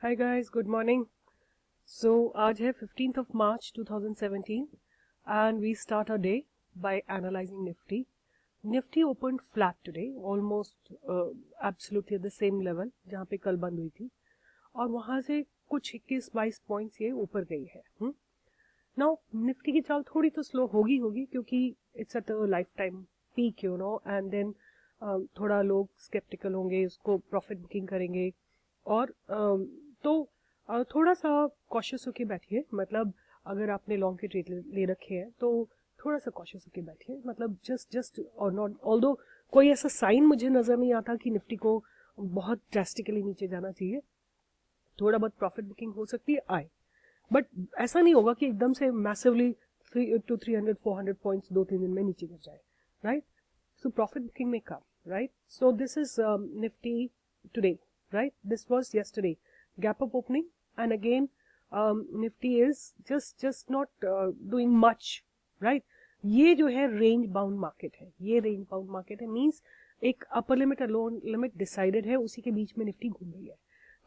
हाय guys, good morning. So आज है 15th of March 2017 and we start our day by analyzing Nifty. Nifty opened flat today, almost absolutely at the same level जहाँ पे कल बंद हुई थी और वहाँ से कुछ 21-22 पॉइंट्स ये ऊपर गई है। नाउ निफ्टी की चाल थोड़ी तो स्लो होगी क्योंकि it's at a lifetime peak and then थोड़ा लोग स्केप्टिकल होंगे, उसको प्रॉफिट बुकिंग करेंगे और तो थोड़ा सा कॉशियस होके बैठिए। मतलब अगर आपने लॉन्ग के ट्रेड ले रखे हैं तो थोड़ा सा कॉशियस होके बैठिए। मतलब जस्ट और नॉट ऑल्दो कोई ऐसा साइन मुझे नज़र नहीं आता कि निफ्टी को बहुत ड्रास्टिकली नीचे जाना चाहिए। थोड़ा बहुत प्रॉफिट बुकिंग हो सकती है, आए, बट ऐसा नहीं होगा कि एकदम से मैसिवली 300-400 पॉइंट्स 2-3 दिन में नीचे गिर जाए, राइट? सो प्रॉफिट बुकिंग में कम, right? So this is Nifty today, right? This was yesterday. Gap up opening, and again, Nifty is just not doing much, right? ये जो है रेंज बाउंड मार्केट है, ये रेंज बाउंड मार्केट है, मींस एक upper limit और लोअर लिमिट डिसाइडेड है, उसी के बीच में निफ्टी घूम रही है।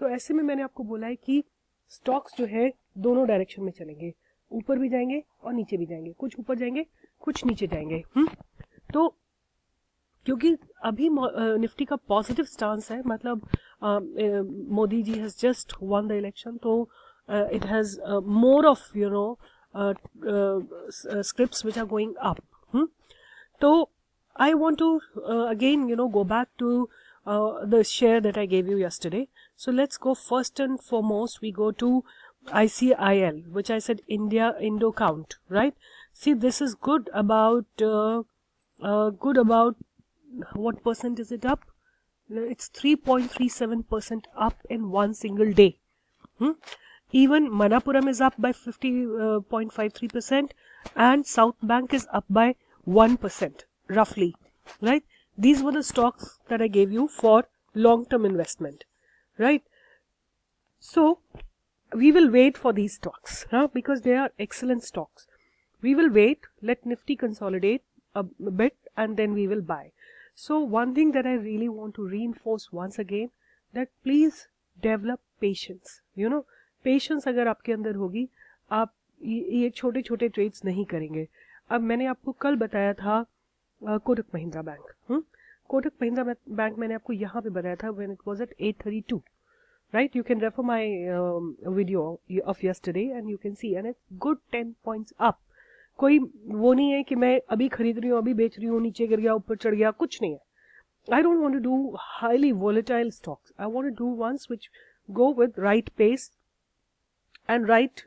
तो ऐसे में मैंने आपको बोला है कि स्टॉक्स जो है दोनों डायरेक्शन में चलेंगे, ऊपर भी जाएंगे और नीचे भी जाएंगे, कुछ ऊपर जाएंगे कुछ नीचे जाएंगे। तो क्योंकि अभी निफ्टी का पॉजिटिव स्टांस है, मतलब Modi ji has just won the election, तो it has more of scripts which are going up. So I want to again go back to the share that I gave you yesterday. So let's go first and foremost, we go to ICIL, which I said Indo count, right? See, this is good about what percent is it up? It's 3.37% up in one single day. Even Manapuram is up by 50.53% and South Bank is up by 1%, roughly, right? These were the stocks that I gave you for long-term investment, right? So we will wait for these stocks because they are excellent stocks. We will wait, let Nifty consolidate a bit and then we will buy. So one thing that I really want to reinforce once again, that please develop patience. Patience अगर आपके अंदर होगी, आप ये छोटे छोटे trades नहीं करेंगे। अब मैंने आपको कल बताया था कोटक महिंद्रा बैंक। कोटक महिंद्रा बैंक मैंने आपको यहाँ पे बताया था when it was at 832, right? You can refer my video of yesterday and you can see, and it's good 10 points up. कोई वो नहीं है कि मैं अभी खरीद रही हूँ, अभी बेच रही हूँ, नीचे गिर गया, ऊपर चढ़ गया, कुछ नहीं है। I don't want to do highly volatile stocks. I want to do ones which go with right pace and right,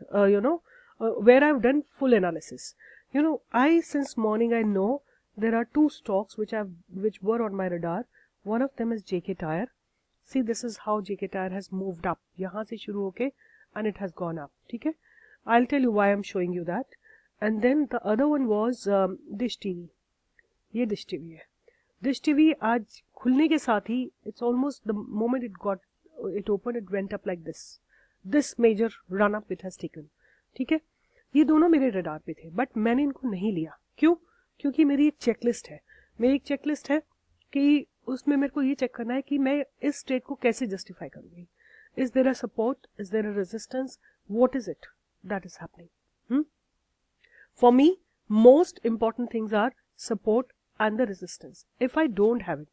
where I've done full analysis. Since morning I know there are two stocks which were on my radar. One of them is JK Tyre. See, this is how JK Tyre has moved up. यहाँ से शुरू होके and it has gone up. ठीक है? I'll tell you why I'm showing you that. And then the other one was Dish TV. ये Dish TV है. Dish TV आज खुलने के साथ ही, it's almost the moment it opened, it went up like this. This major run up it has taken. ठीक है? ये दोनों मेरे रडार पे थे, बट मैंने इनको नहीं लिया। क्यों? क्योंकि मेरी एक चेकलिस्ट है। मेरी एक चेकलिस्ट है कि उसमें मेरे को ये चेक करना है कि मैं इस ट्रेड को कैसे जस्टिफाई करूंगी। Is there a support, is there a resistance, what is it that is happening? For me most important things are support and the resistance. If I don't have it,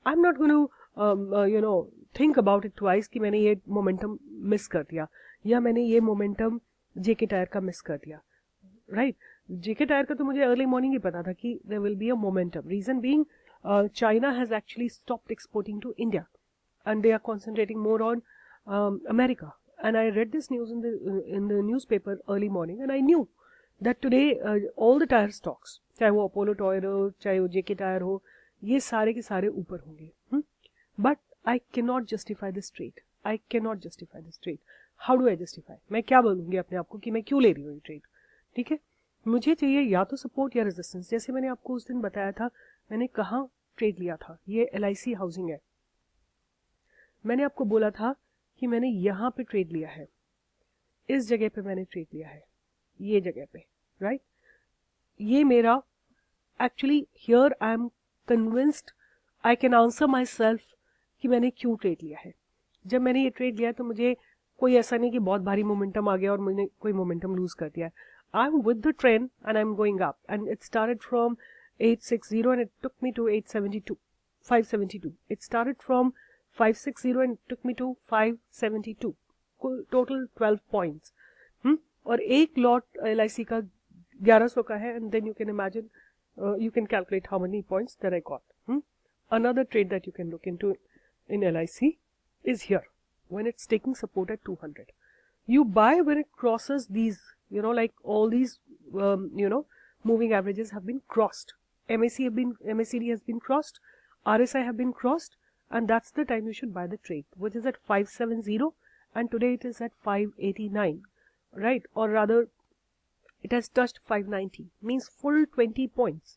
I'm not going to think about it twice कि मैंने ये momentum miss कर दिया या मैंने ये momentum JK Tyre का miss कर दिया, right? JK Tyre का तो मुझे early morning ही पता था कि there will be a momentum. Reason being, China has actually stopped exporting to India and they are concentrating more on America. And I read this news in the newspaper early morning and I knew that today all the tire stocks, चाहे वो Apollo tyre हो, चाहे वो JK Tyre हो, ये सारे के सारे ऊपर होंगे। But I can not justify this trade. I can not justify this trade. How do I justify? मैं क्या बोलूँगी अपने आप को कि मैं क्यों ले रही हूँ ये ट्रेड? ठीक है, मुझे चाहिए या तो सपोर्ट या रेजिस्टेंस। जैसे मैंने आपको उस दिन बताया था, मैंने कहाँ ट्रेड लिया था, ये LIC हाउसिंग है। मैंने आपको बोला था कि मैंने यहाँ पे ट्रेड लिया है, इस जगह पे मैंने ट्रेड लिया है, ये जगह पे, राइट? ये मेरा actually here I am convinced, I can answer my self कि मैंने क्यों ट्रेड लिया है। जब मैंने ये ट्रेड लिया तो मुझे कोई ऐसा नहीं कि बहुत भारी मोमेंटम आ गया और मैंने कोई मोमेंटम लूज कर दिया है. I am with the trend and I am going up and it started from 860 and it took me to 572. It started from 560 and it took me to 572. Total 12 points. और एक lot LIC का 1100 का है and then you can imagine, you can calculate how many points that I got. Another trade that you can look into in LIC is here when it's taking support at 200. You buy when it crosses these, like all these, moving averages have been crossed. MACD has been crossed, RSI have been crossed, and that's the time you should buy the trade, which is at 570, and today it is at 589, right? Or rather, it has touched 590, means full 20 points.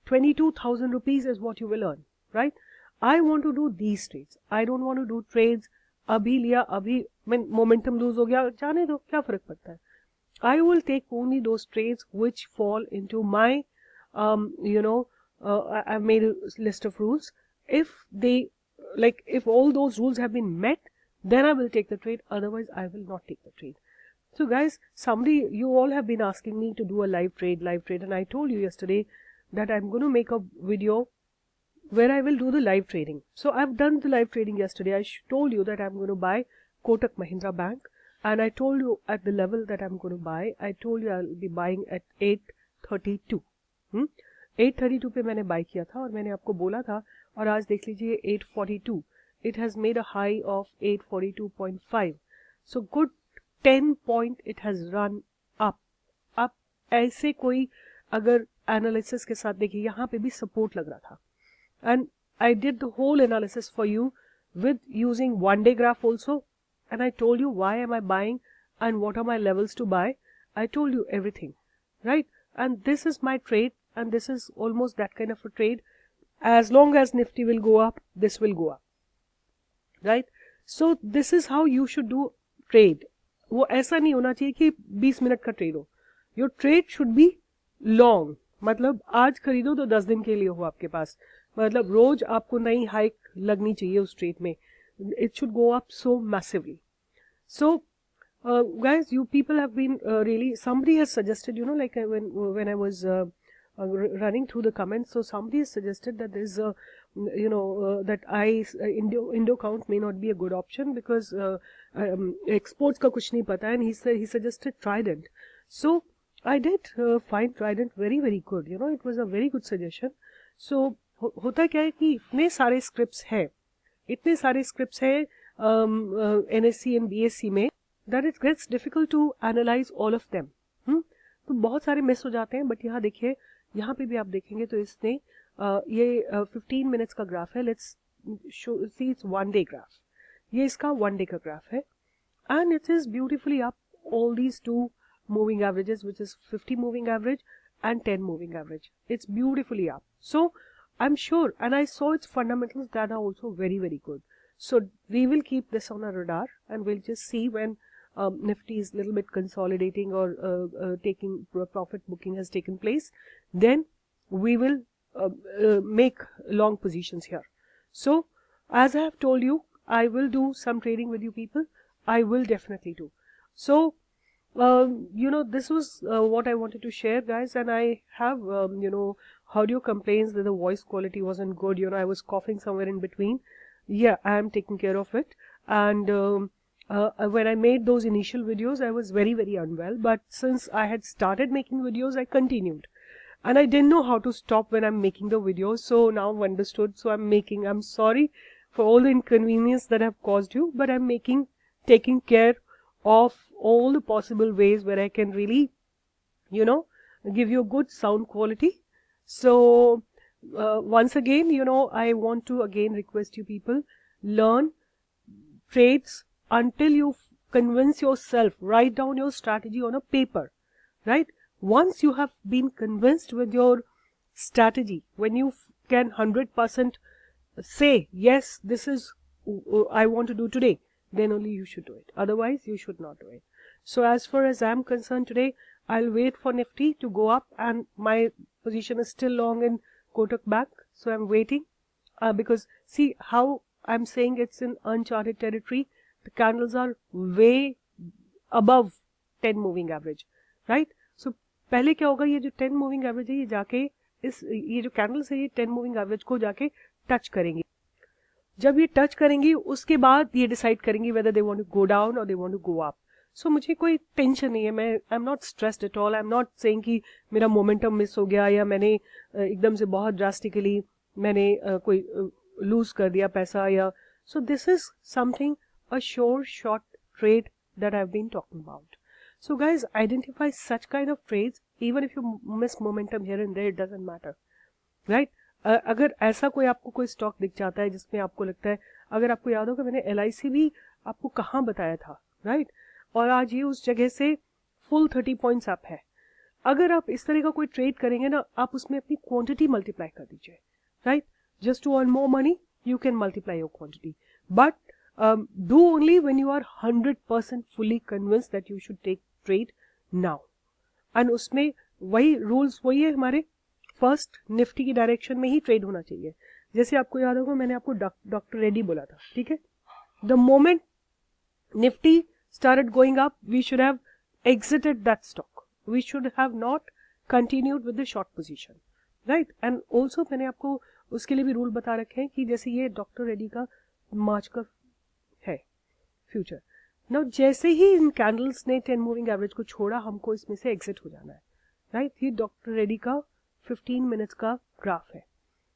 22,000 rupees is what you will earn, right? I want to do these trades. I don't want to do trades, abhi liya, abhi, momentum lose ho gaya, jaane do, kya farak padta hai? I will take only those trades which fall into my, I've made a list of rules. If if all those rules have been met, then I will take the trade. Otherwise, I will not take the trade. So guys, you all have been asking me to do a live trade, and I told you yesterday that I'm going to make a video where I will do the live trading. So I've done the live trading yesterday. I told you that I'm going to buy Kotak Mahindra Bank, and I told you at the level that I'm going to buy. I told you I'll be buying at 832. 832 पे मैंने bye किया था और मैंने आपको बोला था, और आज देख लीजिए 842. It has made a high of 842.5. So good 10 point it has run up. अब ऐसे कोई अगर एनालिसिस के साथ देखिए, यहाँ पे भी सपोर्ट लग रहा था. And I did the whole analysis for you with using 1-day graph also. And I told you why am I buying and what are my levels to buy. I told you everything, right? And this is my trade, and this is almost that kind of a trade. As long as Nifty will go up, this will go up, right? So this is how you should do trade. वो ऐसा नहीं होना चाहिए कि 20 minute का trade हो. Your trade should be long. मतलब आज खरीदो तो 10 दिन के लिए हो आपके पास. मतलब रोज आपको नई हाइक लगनी चाहिए उस ट्रेड में. It should go up so massively. So guys, you people have been really, somebody has suggested, like when I was running through the comments, so somebody has suggested that there's a that Indo count may not be a good option because exports ka kuch nahi pata, and he suggested Trident. So I did find Trident very, very good. It was a very good suggestion. So होता क्या है कि इतने सारे scripts हैं NSE and BSE में, that it gets difficult to analyze all of them. तो बहुत सारे मिस हो जाते हैं. बट यहाँ देखिए, यहाँ पे भी आप देखेंगे तो इसने ये 15 मिनट्स का ग्राफ है. Let's see it's 1-day graph. ये इसका 1-day का ग्राफ है, and it is beautifully up all these two moving averages, which is 50 moving average and 10 moving average. It's beautifully up. So I'm sure, and I saw its fundamentals that are also very, very good. So we will keep this on our radar, and we'll just see when Nifty is a little bit consolidating or taking profit booking has taken place. Then we will make long positions here. So as I have told you, I will do some trading with you people. I will definitely do. So this was what I wanted to share, guys, and I have audio complaints that the voice quality wasn't good. I was coughing somewhere in between. Yeah, I am taking care of it. And when I made those initial videos, I was very, very unwell. But since I had started making videos, I continued. And I didn't know how to stop when I'm making the videos. So now I've understood. So I'm sorry for all the inconvenience that I've caused you. But I'm taking care of all the possible ways where I can really, give you a good sound quality. So once again, I want to again request you people, learn trades until you convince yourself. Write down your strategy on a paper, right? Once you have been convinced with your strategy, when you can 100% say, yes, this is I want to do today, then only you should do it. Otherwise, you should not do it. So as far as I'm concerned today, I'll wait for Nifty to go up, and my position is still long in Kotak Bank. So I'm waiting because see how I'm saying it's in uncharted territory. the candles are way above 10 moving average, right? So पहले क्या होगा, ये जो 10 moving average है ये जाके ये जो कैंडल्स है ये 10 मूविंग एवरेज को जाके टच करेंगी. जब ये टच करेंगी उसके बाद ये डिसाइड करेंगी whether they want to go down और they want to go up. So मुझे कोई टेंशन नहीं है, मैं I am not stressed at all. I am not saying कि मेरा मोमेंटम मिस हो गया या मैंने एकदम से बहुत ड्रास्टिकली मैंने कोई लूज कर दिया पैसा या. सो this is something a sure short trade that I've been talking about. So guys, identify such kind of trades. Even if you miss momentum here and there, it doesn't matter, right? अगर ऐसा कोई आपको कोई stock दिख जाता है जिसमें आपको लगता है, अगर आपको याद होगा मैंने LIC भी आपको कहाँ बताया था, राइट? और आज ये उस जगह से फुल 30 पॉइंट्स अप है. अगर आप इस तरह का कोई ट्रेड करेंगे ना, आप उसमें अपनी क्वांटिटी मल्टीप्लाई कर दीजिए, right? Just to earn more money you can multiply your quantity, but do only when you are 100% fully convinced that you should take trade now. And उसमें वही रूल्स वही है हमारे, फर्स्ट निफ्टी की direction में ही trade होना चाहिए. जैसे आपको याद होगा मैंने आपको डॉक्टर रेड्डी बोला था, ठीक है? The moment Nifty started going up, we should have exited that stock. We should have not continued with the short position, right? And also मैंने आपको उसके लिए भी रूल बता रखे हैं कि जैसे ये डॉक्टर रेड्डी का मार्च का है फ्यूचर. नाउ जैसे ही इन कैंडल्स ने 10 मूविंग एवरेज को छोड़ा, हमको इसमें से एग्जिट हो जाना है, राइट? ये डॉक्टर रेड्डी का 15 मिनट्स का ग्राफ है.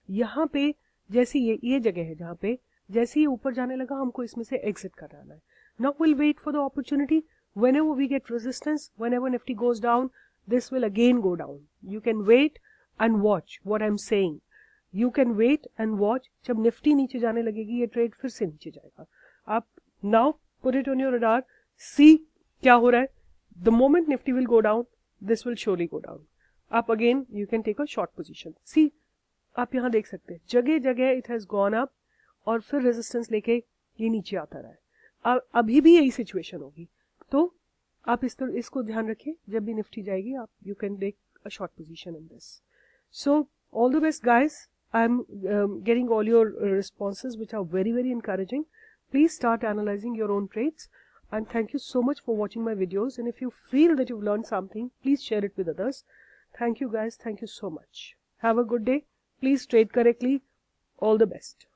यहाँ पे जैसे ये जगह है जहाँ पे जैसे ही ऊपर जाने लगा हमको इसमें से एग्जिट कर जाना है. Now will wait for the opportunity. whenever we get resistance, whenever Nifty goes down, this will again go down. You can wait and watch what I'm saying. You can wait and watch. जब Nifty नीचे जाने लगेगी ये trade फिर से नीचे जाएगा. आप now put it on your radar, see क्या हो रहा है. The moment Nifty will go down, this will surely go down. Up again, you can take a short position. See, आप यहाँ देख सकते हैं जगह जगह it has gone up और फिर रेजिस्टेंस लेके ये नीचे आता रहा है. अभी भी यही सिचुएशन होगी, तो आप इसको ध्यान रखिए. जब भी निफ्टी जाएगी आप you can take a short position in this. So all the best guys. I'm getting all your responses which are very very encouraging. Please start analyzing your own trades, and thank you so much for watching my videos. And if you feel that you've learned something, please share it with others. Thank you guys. Thank you so much. Have a good day. Please trade correctly. All the best.